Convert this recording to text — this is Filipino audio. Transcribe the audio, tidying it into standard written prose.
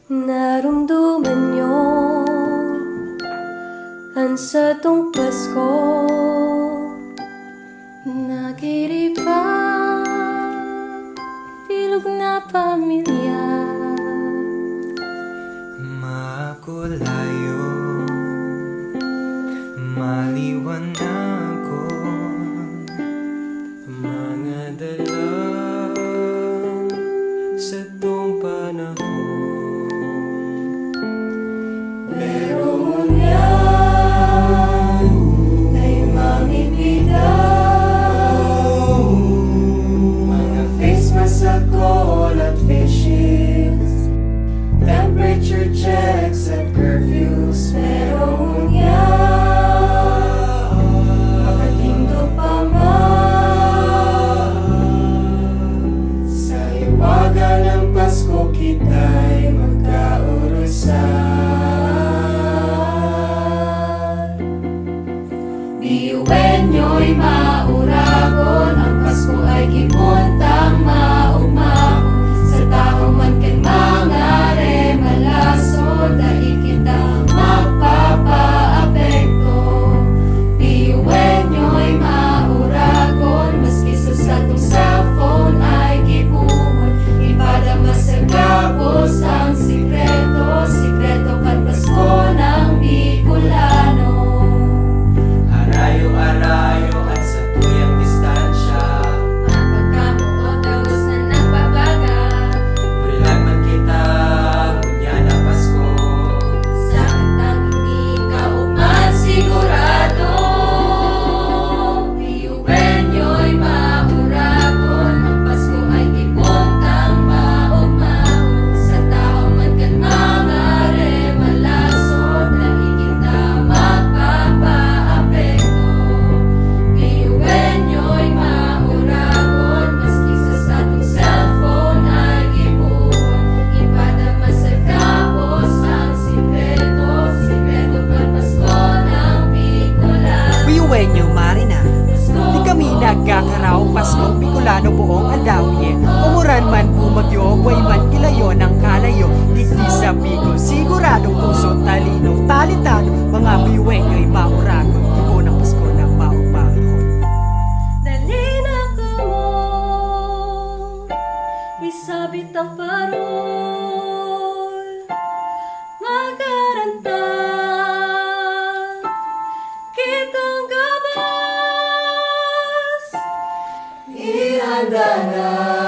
Naramdaman nyo ang sa tong Pasko, nagiripa bilog na pamilya. Makulayo, maliwanagon, mga dalang sa tong panahon. Meron yan ay mamibitaw, mga face mask at face shields, temperature checks at curfews. Meron yan, makatindo pa man sa iwaga ng Pasko, kita'y magkaurusan. Biyuwen nyo'y mauragon, ang Pasko ay gibuntang maugmaon. Sa tao man kay mga remalaso, dahil kita magpapaapekto. Biyuwen nyo'y mauragon, maski sa tong cellphone ay gibuhon. Ipadama sa gapos ang sikreto, sikreto kan Pasko ng Bicolano. Arayo-arayo at sa tuyang distansya, Ang pagkamuot agos na nagbabaga, Burilan man kita, ngunya na Pasko. sa katang hindi ka ugman sigurado. Biyuwen nyo'y mauragon, ang Pasko ay gibuntang maugmaon. Sa tao man kan mga remalaso, dahil kita magpapaapekto. Biyuwen nyo'y mauragon, maski sa atong cellphone ay gibuhon. Ipadama sa gapos ang sikreto, sikreto kan Pasko ng Bicolano. Biyuwen nyo, Marina. Pasko, Di kami nagkakaraw Pasko, Bicolano buong aldaw-ye. Umuran man bumagyo, way man kilayo ng kalayo. Digdi sa Bicol, siguradong puso, talino, talitano. Mga biyuwen nyo'y mauragon, tipo ng Pasko na maumahon. dali na ka mo, isabit ang parol, magaranta, kitang gabas, ihanda na.